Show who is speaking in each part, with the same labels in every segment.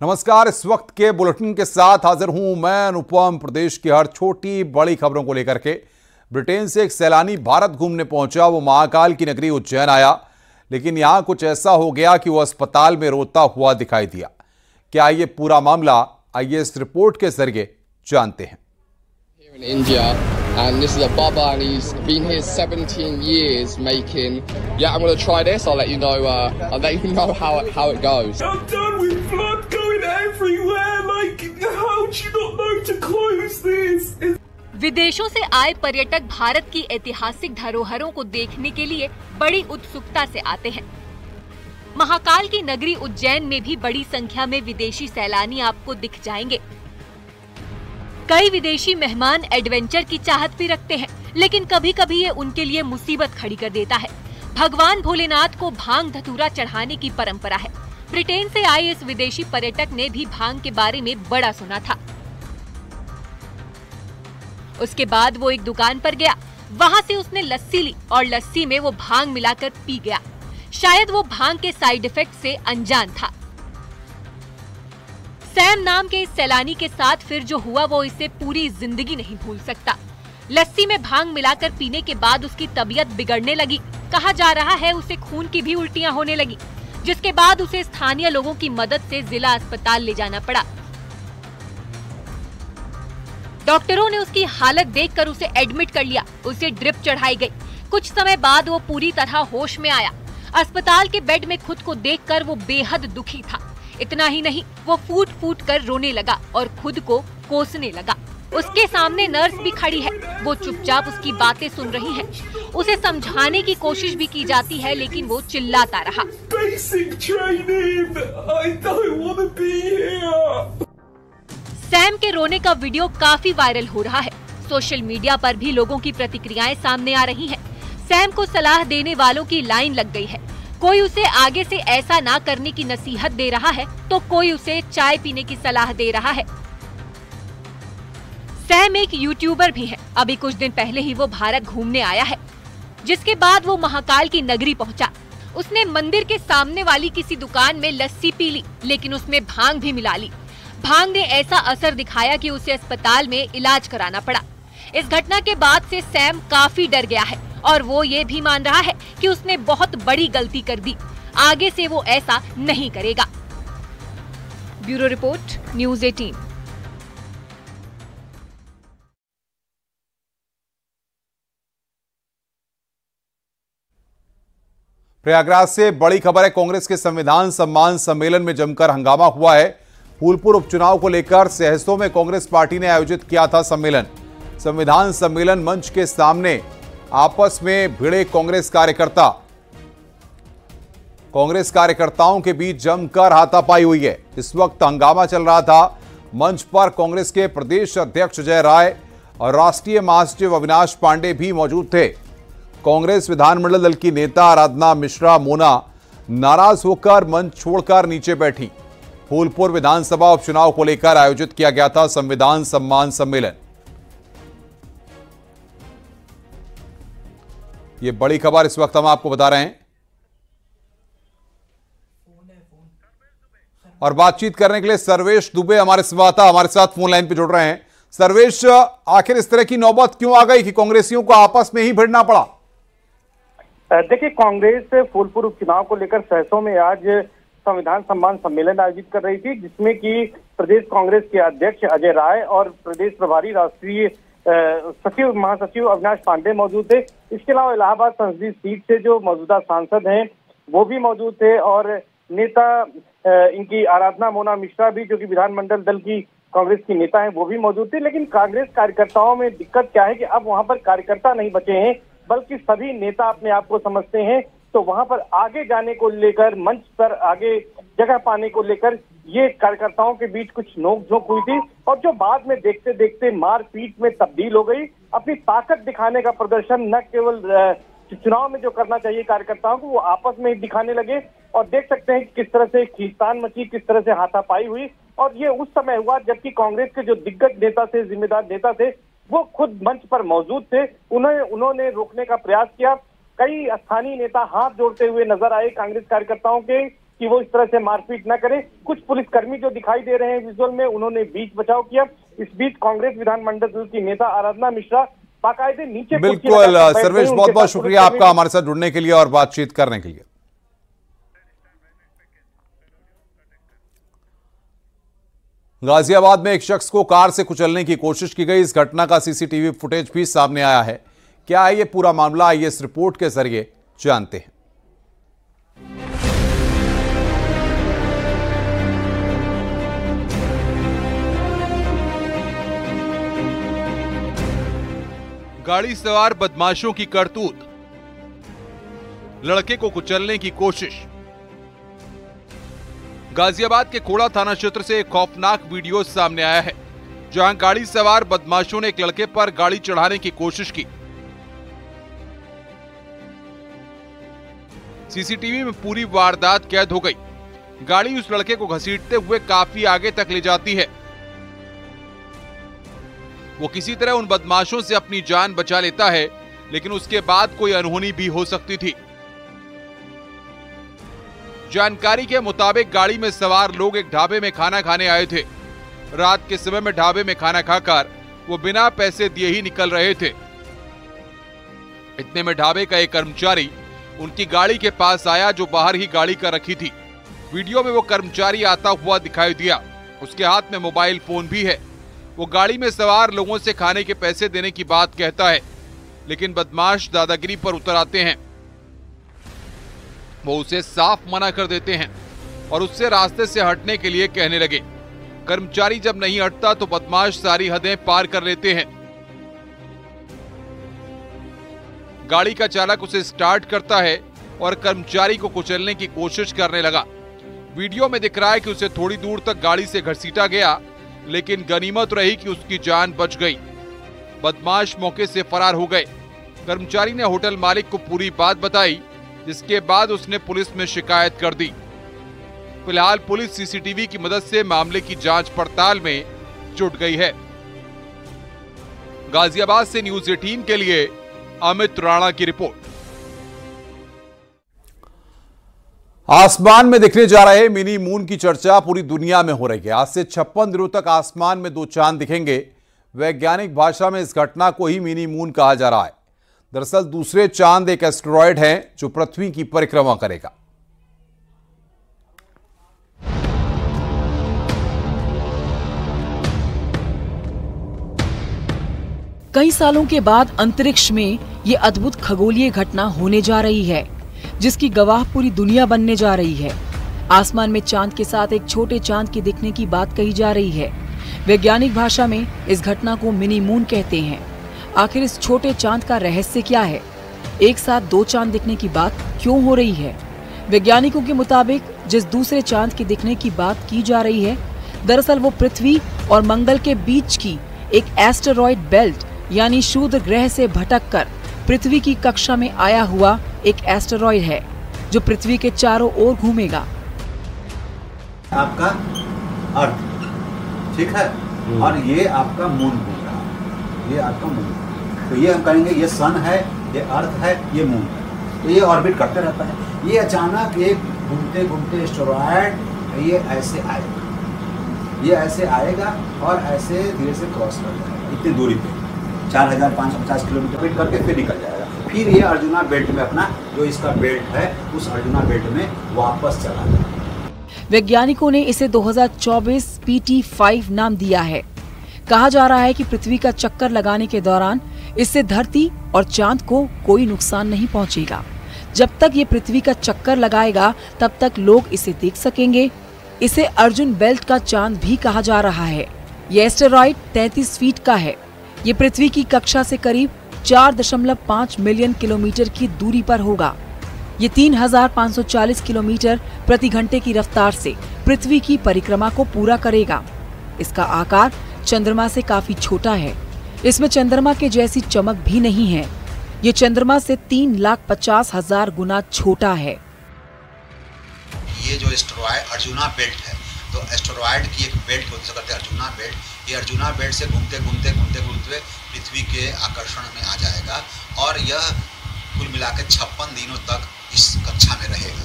Speaker 1: नमस्कार। इस वक्त के बुलेटिन के साथ हाजिर हूं मैं अनुपम। प्रदेश की हर छोटी बड़ी खबरों को लेकर के ब्रिटेन से एक सैलानी भारत घूमने पहुंचा। वो महाकाल की नगरी उज्जैन आया, लेकिन यहां कुछ ऐसा हो गया कि वो अस्पताल में रोता हुआ दिखाई दिया। क्या ये पूरा मामला आइए इस रिपोर्ट के जरिए जानते हैं।
Speaker 2: In India, and this is a Baba, and he's been here 17 years making. Yeah, I'm gonna try this. I'll let you know. I'll let you know how it goes.
Speaker 3: I'm done with blood going everywhere. Like, how do you not know to close this?
Speaker 4: विदेशों से आए पर्यटक भारत की ऐतिहासिक धरोहरों को देखने के लिए बड़ी उत्सुकता से आते हैं। महाकाल की नगरी उज्जैन में भी बड़ी संख्या में विदेशी सैलानी आपको दिख जाएंगे। कई विदेशी मेहमान एडवेंचर की चाहत भी रखते हैं, लेकिन कभी कभी ये उनके लिए मुसीबत खड़ी कर देता है। भगवान भोलेनाथ को भांग धतूरा चढ़ाने की परंपरा है। ब्रिटेन से आए इस विदेशी पर्यटक ने भी भांग के बारे में बड़ा सुना था। उसके बाद वो एक दुकान पर गया, वहां से उसने लस्सी ली और लस्सी में वो भांग मिलाकर पी गया। शायद वो भांग के साइड इफेक्ट से अनजान था। सैम नाम के इस सैलानी के साथ फिर जो हुआ वो इसे पूरी जिंदगी नहीं भूल सकता। लस्सी में भांग मिलाकर पीने के बाद उसकी तबीयत बिगड़ने लगी। कहा जा रहा है उसे खून की भी उल्टियां होने लगी, जिसके बाद उसे स्थानीय लोगों की मदद से जिला अस्पताल ले जाना पड़ा। डॉक्टरों ने उसकी हालत देखकर उसे एडमिट कर लिया। उसे ड्रिप चढ़ाई गई। कुछ समय बाद वो पूरी तरह होश में आया। अस्पताल के बेड में खुद को देखकर वो बेहद दुखी था। इतना ही नहीं, वो फूट फूट कर रोने लगा और खुद को कोसने लगा। उसके सामने नर्स भी खड़ी है। वो चुपचाप उसकी बातें सुन रही है। उसे समझाने की कोशिश भी की जाती है, लेकिन वो चिल्लाता रहा। सैम के रोने का वीडियो काफी वायरल हो रहा है। सोशल मीडिया पर भी लोगों की प्रतिक्रियाएं सामने आ रही हैं। सैम को सलाह देने वालों की लाइन लग गई है। कोई उसे आगे से ऐसा ना करने की नसीहत दे रहा है, तो कोई उसे चाय पीने की सलाह दे रहा है। सैम एक यूट्यूबर भी है। अभी कुछ दिन पहले ही वो भारत घूमने आया है, जिसके बाद वो महाकाल की नगरी पहुंचा। उसने मंदिर के सामने वाली किसी दुकान में लस्सी पी ली, लेकिन उसमें भांग भी मिला ली। भांग ने ऐसा असर दिखाया कि उसे अस्पताल में इलाज कराना पड़ा। इस घटना के बाद से सैम काफी डर गया है और वो ये भी मान रहा है कि उसने बहुत बड़ी गलती कर दी। आगे से वो ऐसा नहीं करेगा। Bureau report, news 18।
Speaker 1: प्रयागराज से बड़ी खबर है। कांग्रेस के संविधान सम्मान सम्मेलन में जमकर हंगामा हुआ है। फूलपुर उपचुनाव को लेकर सहसों में कांग्रेस पार्टी ने आयोजित किया था सम्मेलन। संविधान सम्मेलन मंच के सामने आपस में भिड़े कांग्रेस कार्यकर्ताओं के बीच जमकर हाथापाई हुई है। इस वक्त हंगामा चल रहा था। मंच पर कांग्रेस के प्रदेश अध्यक्ष अजय राय और राष्ट्रीय महासचिव अविनाश पांडे भी मौजूद थे। कांग्रेस विधानमंडल दल की नेता आराधना मिश्रा मोना नाराज होकर मंच छोड़कर नीचे बैठी। फूलपुर विधानसभा उपचुनाव को लेकर आयोजित किया गया था संविधान सम्मान सम्मेलन। ये बड़ी खबर इस वक्त हम आपको बता रहे हैं और बातचीत करने के लिए सर्वेश दुबे हमारे साथ फोन लाइन पे जुड़ रहे हैं। सर्वेश, आखिर इस तरह की नौबत क्यों आ गई कि कांग्रेसियों को आपस में ही भिड़ना पड़ा?
Speaker 5: देखिए, कांग्रेस फूलपुर उपचुनाव को लेकर सहसों में आज संविधान सम्मान सम्मेलन आयोजित कर रही थी, जिसमें कि प्रदेश कांग्रेस के अध्यक्ष अजय राय और प्रदेश प्रभारी राष्ट्रीय महासचिव अविनाश पांडे मौजूद थे। इसके अलावा इलाहाबाद संसदीय सीट से जो मौजूदा सांसद हैं वो भी मौजूद थे और नेता इनकी आराधना मोना मिश्रा भी, जो कि विधानमंडल दल की कांग्रेस की नेता हैं, वो भी मौजूद थे। लेकिन कांग्रेस कार्यकर्ताओं में दिक्कत क्या है कि अब वहां पर कार्यकर्ता नहीं बचे हैं, बल्कि सभी नेता अपने आप को समझते हैं। तो वहां पर आगे जाने को लेकर, मंच पर आगे जगह पाने को लेकर ये कार्यकर्ताओं के बीच कुछ नोकझोंक हुई थी और जो बाद में देखते देखते मारपीट में तब्दील हो गई। अपनी ताकत दिखाने का प्रदर्शन न केवल चुनाव में जो करना चाहिए कार्यकर्ताओं को, वो आपस में ही दिखाने लगे और देख सकते हैं किस तरह से खींचतान मची, किस तरह से हाथापाई हुई। और ये उस समय हुआ जबकि कांग्रेस के जो दिग्गज नेता थे, जिम्मेदार नेता थे, वो खुद मंच पर मौजूद थे। उन्होंने रोकने का प्रयास किया। कई स्थानीय नेता हाथ जोड़ते हुए नजर आए कांग्रेस कार्यकर्ताओं के कि कि वो इस तरह से मारपीट न करें। कुछ पुलिसकर्मी जो दिखाई दे रहे हैं विजुअल में, उन्होंने बीच बचाव किया। इस बीच कांग्रेस विधानमंडल दल की नेता आराधना मिश्रा बाकायदे नीचे।
Speaker 1: बिल्कुल सर्वेश, बहुत बहुत शुक्रिया आपका हमारे साथ जुड़ने के लिए और बातचीत करने के लिए। गाजियाबाद में एक शख्स को कार से कुचलने की कोशिश की गई। इस घटना का सीसीटीवी फुटेज भी सामने आया है। क्या है ये पूरा मामला, आइए इस रिपोर्ट के जरिए जानते हैं।
Speaker 6: गाड़ी सवार बदमाशों की करतूत, लड़के को कुचलने की कोशिश। गाजियाबाद के कोड़ा थाना क्षेत्र से एक खौफनाक वीडियो सामने आया है, जहां गाड़ी सवार बदमाशों ने एक लड़के पर गाड़ी चढ़ाने की कोशिश की। सीसीटीवी में पूरी वारदात कैद हो गई। गाड़ी उस लड़के को घसीटते हुए काफी आगे तक ले जाती है। वो किसी तरह उन बदमाशों से अपनी जान बचा लेता है, लेकिन उसके बाद कोई अनहोनी भी हो सकती थी। जानकारी के मुताबिक गाड़ी में सवार लोग एक ढाबे में खाना खाने आए थे। रात के समय में ढाबे में खाना खाकर वो बिना पैसे दिए ही निकल रहे थे। इतने में ढाबे का एक कर्मचारी उनकी गाड़ी के पास आया, जो बाहर ही गाड़ी का रखी थी। वीडियो में वो कर्मचारी आता हुआ दिखाई दिया। उसके हाथ में मोबाइल फोन भी है। वो गाड़ी में सवार लोगों से खाने के पैसे देने की बात कहता है, लेकिन बदमाश दादागिरी पर उतर आते हैं। वो उसे साफ मना कर देते हैं और उससे रास्ते से हटने के लिए कहने लगे। कर्मचारी जब नहीं हटता तो बदमाश सारी हदें पार कर लेते हैं। गाड़ी का चालक उसे स्टार्ट करता है और कर्मचारी को कुचलने की कोशिश करने लगा। वीडियो में दिख रहा है कि उसे थोड़ी दूर तक गाड़ी से घसीटा गया, लेकिन गनीमत रही कि उसकी जान बच गई। बदमाश मौके से फरार हो गए। कर्मचारी ने होटल मालिक को पूरी बात बताई, जिसके बाद उसने पुलिस में शिकायत कर दी। फिलहाल पुलिस सीसीटीवी की मदद से मामले की जांच पड़ताल में जुट गई है। गाजियाबाद से न्यूज़ 18 के लिए अमित राणा की रिपोर्ट।
Speaker 1: आसमान में दिखने जा रहे मिनी मून की चर्चा पूरी दुनिया में हो रही है। आज से 56 दिनों तक आसमान में 2 चांद दिखेंगे। वैज्ञानिक भाषा में इस घटना को ही मिनी मून कहा जा रहा है। दरअसल दूसरे चांद एक एस्टेरॉयड है जो पृथ्वी की परिक्रमा करेगा।
Speaker 7: कई सालों के बाद अंतरिक्ष में ये अद्भुत खगोलीय घटना होने जा रही है, जिसकी गवाह पूरी दुनिया बनने जा रही है। आसमान में चांद के साथ एक छोटे चांद के दिखने की बात कही जा रही है। वैज्ञानिक भाषा में इस घटना को मिनी मून कहते हैं। आखिर इस छोटे चांद का रहस्य क्या है? एक साथ 2 चांद दिखने की बात क्यों हो रही है? वैज्ञानिकों के मुताबिक जिस दूसरे चांद के दिखने की बात की जा रही है, दरअसल वो पृथ्वी और मंगल के बीच की एक एस्टेरॉयड बेल्ट यानी शूद्र ग्रह से भटककर पृथ्वी की कक्षा में आया हुआ एक एस्टेरॉयड है, जो पृथ्वी के चारों ओर घूमेगा।
Speaker 8: आपका अर्थ, ठीक है, और ये आपका मून घूम रहा है, ये आपका मून। तो ये हम कहेंगे ये सन है, ये अर्थ है, ये मून है। तो ये ऑर्बिट करते रहता है। ये अचानक ये घूमते घूमते एस्टेरॉयड ये ऐसे आएगा, ये ऐसे आएगा और ऐसे धीरे से क्रॉस कर जाएगा इतनी दूरी पे 4550 किलोमीटर करके फिर निकल जाएगा। फिर ये अर्जुना बेल्ट में अपना जो इसका बेल्ट है उस अर्जुना बेल्ट में वापस चला जाएगा।
Speaker 7: वैज्ञानिकों ने इसे 2024 PT5 नाम दिया है। कहा जा रहा है कि पृथ्वी का चक्कर लगाने के दौरान इससे धरती और चांद को कोई नुकसान नहीं पहुंचेगा। जब तक ये पृथ्वी का चक्कर लगाएगा तब तक लोग इसे देख सकेंगे। इसे अर्जुन बेल्ट का चांद भी कहा जा रहा है। ये एस्टेरॉयड 33 फीट का है। ये पृथ्वी की कक्षा से करीब 4.5 मिलियन किलोमीटर की दूरी पर होगा। ये 3540 किलोमीटर प्रति घंटे की रफ्तार से पृथ्वी की परिक्रमा को पूरा करेगा। इसका आकार चंद्रमा से काफी छोटा है। इसमें चंद्रमा के जैसी चमक भी नहीं है। ये चंद्रमा से 3,50,000 गुना छोटा है।
Speaker 8: ये जो एस्टेरॉयड अर्जुना बेल्ट है, तो एस्टेरॉयड की एक बेल्ट होती है अर्जुना बेल्ट। ये अर्जुना बेल्ट से घूमते घूमते पृथ्वी के आकर्षण में आ जाएगा और यह कुल मिलाकर 56 दिनों तक इस कक्षा में रहेगा।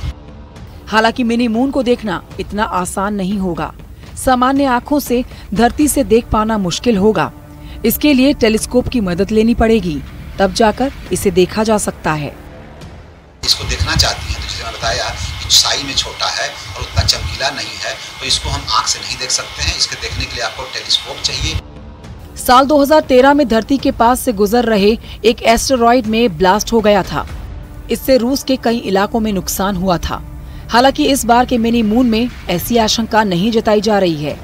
Speaker 7: हालांकि मिनी मून को देखना इतना आसान नहीं होगा। सामान्य आँखों से धरती से देख पाना मुश्किल होगा। इसके लिए टेलीस्कोप की मदद लेनी पड़ेगी, तब जाकर इसे देखा जा सकता है।
Speaker 8: इसको देखना चाहती हैं तो जैसे मैं बताया कि साइज में छोटा है और उतना चमकीला नहीं है, तो इसको हम आँख से नहीं देख सकते हैं। इसके देखने के लिए आपको टेलीस्कोप चाहिए।
Speaker 7: साल 2013 में धरती के पास से गुजर रहे एक एस्टेरॉयड में ब्लास्ट हो गया था। इससे रूस के कई इलाकों में नुकसान हुआ था। हालांकि इस बार के मिनी मून में ऐसी आशंका नहीं जताई जा रही है।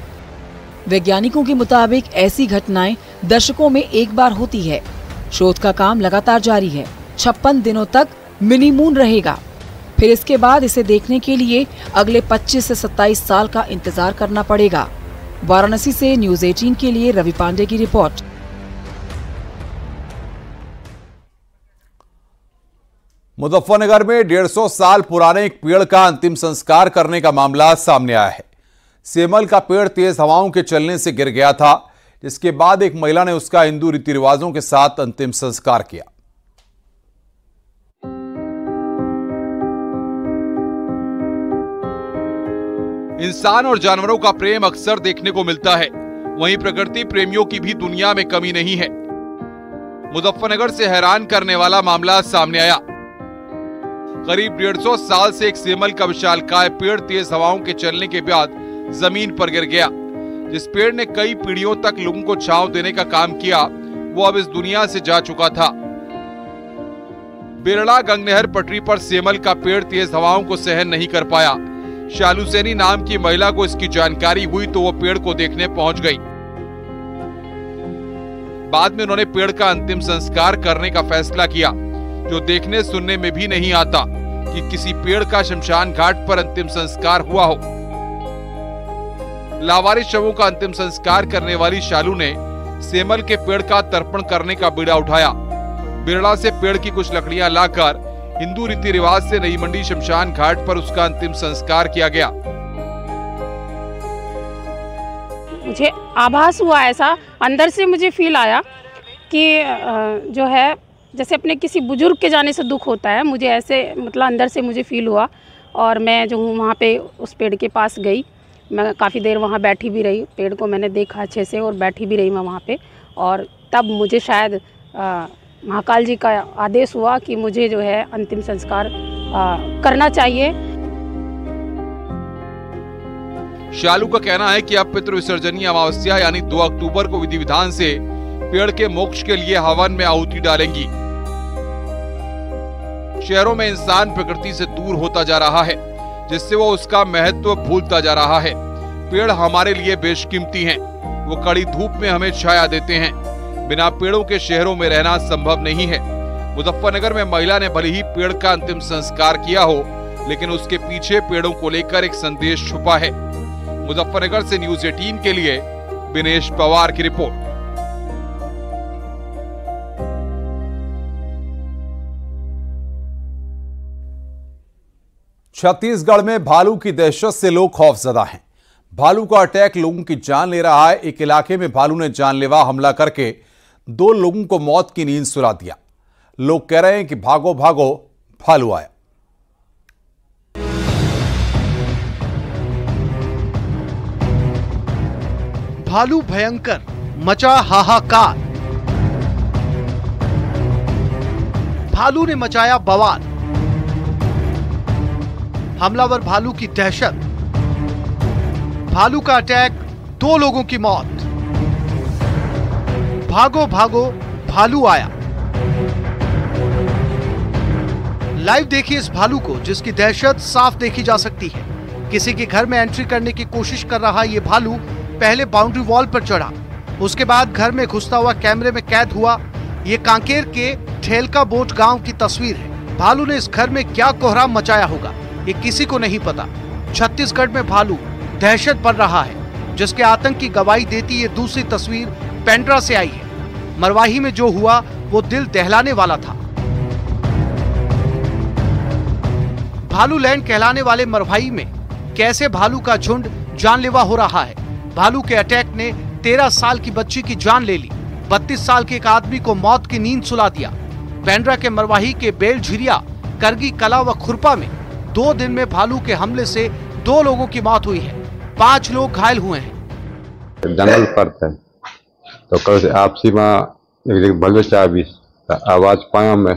Speaker 7: वैज्ञानिकों के मुताबिक ऐसी घटनाएं दशकों में एक बार होती है। शोध का काम लगातार जारी है। 56 दिनों तक मिनी मून रहेगा। फिर इसके बाद इसे देखने के लिए अगले 25 से 27 साल का इंतजार करना पड़ेगा। वाराणसी से न्यूज़ 18 के लिए रवि पांडे की रिपोर्ट।
Speaker 1: मुजफ्फरनगर में 150 साल पुराने एक पेड़ का अंतिम संस्कार करने का मामला सामने आया है। सेमल का पेड़ तेज हवाओं के चलने से गिर गया था, जिसके बाद एक महिला ने उसका हिंदू रीति रिवाजों के साथ अंतिम संस्कार किया।
Speaker 6: इंसान और जानवरों का प्रेम अक्सर देखने को मिलता है, वहीं प्रकृति प्रेमियों की भी दुनिया में कमी नहीं है। मुजफ्फरनगर से हैरान करने वाला मामला सामने आया। करीब 150 साल से एक सेमल का विशालकाय पेड़ तेज हवाओं के चलने के बाद जमीन पर गिर गया। जिस पेड़ ने कई पीढ़ियों तक लोगों को छांव देने का काम किया, वो अब इस दुनिया से जा चुका था। बेरड़ा गंगनहर पटरी पर सेमल का पेड़ तेज हवाओं को सहन नहीं कर पाया। शालू सैनी नाम की महिला को इसकी जानकारी हुई तो वो पेड़ को देखने पहुंच गई। बाद में उन्होंने पेड़ का अंतिम संस्कार करने का फैसला किया। जो देखने सुनने में भी नहीं आता कि किसी पेड़ का शमशान घाट पर अंतिम संस्कार हुआ हो। लावारिस शवों का अंतिम संस्कार करने वाली शालू ने सेमल के पेड़ का तर्पण करने का बीड़ा उठाया। बिरड़ा से पेड़ की कुछ लकड़ियां लाकर हिंदू रीति रिवाज से नई मंडी शमशान घाट पर उसका अंतिम संस्कार किया गया।
Speaker 9: मुझे आभास हुआ, ऐसा अंदर से मुझे फील आया कि जो है जैसे अपने किसी बुजुर्ग के जाने से दुख होता है, मुझे ऐसे मतलब अंदर से मुझे फील हुआ। और मैं जो हूँ वहाँ पे उस पेड़ के पास गई। मैं काफ़ी देर वहाँ बैठी भी रही, पेड़ को मैंने देखा अच्छे से और बैठी भी रही मैं वहाँ पे। और तब मुझे शायद महाकाल जी का आदेश हुआ कि मुझे जो है अंतिम संस्कार करना चाहिए।
Speaker 6: शालू का कहना है कि अब पितृ विसर्जनीय अमावस्या यानी 2 अक्टूबर को विधि विधान से पेड़ के मोक्ष के लिए हवन में आहुति डालेंगी। शहरों में इंसान प्रकृति से दूर होता जा रहा है, जिससे वो उसका महत्व भूलता जा रहा है। पेड़ हमारे लिए बेशकीमती हैं। वो कड़ी धूप में हमें छाया देते हैं। बिना पेड़ों के शहरों में रहना संभव नहीं है। मुजफ्फरनगर में महिला ने भले ही पेड़ का अंतिम संस्कार किया हो, लेकिन उसके पीछे पेड़ों को लेकर एक संदेश छुपा है। मुजफ्फरनगर से न्यूज़ 18 के लिए विनेश पवार की रिपोर्ट।
Speaker 1: छत्तीसगढ़ में भालू की दहशत से लोग खौफजदा हैं। भालू का अटैक लोगों की जान ले रहा है। एक इलाके में भालू ने जानलेवा हमला करके 2 लोगों को मौत की नींद सुला दिया। लोग कह रहे हैं कि भागो भागो, भालू आया।
Speaker 10: भालू भयंकर, मचा हाहाकार। भालू ने मचाया बवाल। हमलावर भालू की दहशत। भालू का अटैक, 2 लोगों की मौत। भागो भागो, भालू आया। लाइव देखिए इस भालू को, जिसकी दहशत साफ देखी जा सकती है। किसी के घर में एंट्री करने की कोशिश कर रहा ये भालू पहले बाउंड्री वॉल पर चढ़ा, उसके बाद घर में घुसता हुआ कैमरे में कैद हुआ। ये कांकेर के ठेलका बोट गांव की तस्वीर है। भालू ने इस घर में क्या कोहराम मचाया होगा, ये किसी को नहीं पता। छत्तीसगढ़ में भालू दहशत बढ़ रहा है, जिसके आतंक की गवाही देती ये दूसरी तस्वीर पेंड्रा से आई है। मरवाही में जो हुआ वो दिल दहलाने वाला था। भालू लैंड कहलाने वाले मरवाही में कैसे भालू का झुंड जानलेवा हो रहा है। भालू के अटैक ने 13 साल की बच्ची की जान ले ली। 32 साल के एक आदमी को मौत की नींद सुला दिया। पेंड्रा के मरवाही के बेल झिरिया, करगी कला व खुरपा में 2 दिन में भालू के हमले से 2 लोगों की मौत हुई है, 5 लोग घायल हुए हैं।
Speaker 11: जंगल पर थे तो कल से आपसी में एक भले चाबी आवाज पाया मैं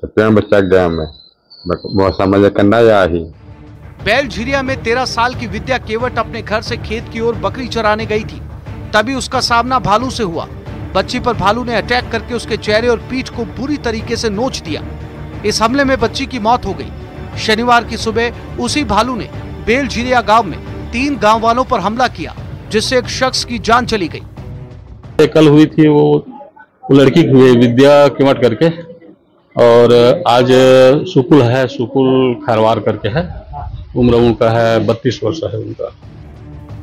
Speaker 11: तो पेड़ में चक गया मैं समझ करना या ही।
Speaker 10: बेलझिरिया में 13 साल की विद्या केवट अपने घर से खेत की ओर बकरी चराने गई थी, तभी उसका सामना भालू से हुआ। बच्ची पर भालू ने अटैक करके उसके चेहरे और पीठ को बुरी तरीके से नोच दिया। इस हमले में बच्ची की मौत हो गई। शनिवार की सुबह उसी भालू ने बेलझिरिया गांव में 3 गांव वालों पर हमला किया, जिससे एक शख्स की जान चली गई।
Speaker 12: कल हुई थी वो लड़की हुई विद्या केवट करके, और आज सुकुल खरवार करके है, उम्र उनका है 32 वर्ष है उनका।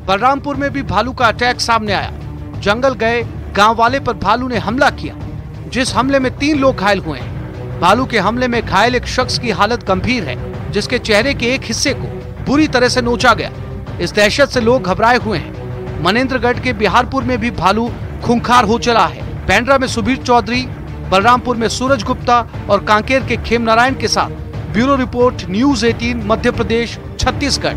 Speaker 10: बलरामपुर में भी भालू का अटैक सामने आया। जंगल गए गांव वाले पर भालू ने हमला किया, जिस हमले में 3 लोग घायल हुए हैं। भालू के हमले में घायल एक शख्स की हालत गंभीर है, जिसके चेहरे के एक हिस्से को बुरी तरह से नोचा गया। इस दहशत से लोग घबराए हुए हैं। मनेंद्रगढ़ के बिहारपुर में भी भालू खूंखार हो चला है। पेंड्रा में सुबीर चौधरी, बलरामपुर में सूरज गुप्ता और कांकेर के खेम नारायण के साथ bureau report, news 18 Madhya Pradesh, Chhattisgarh.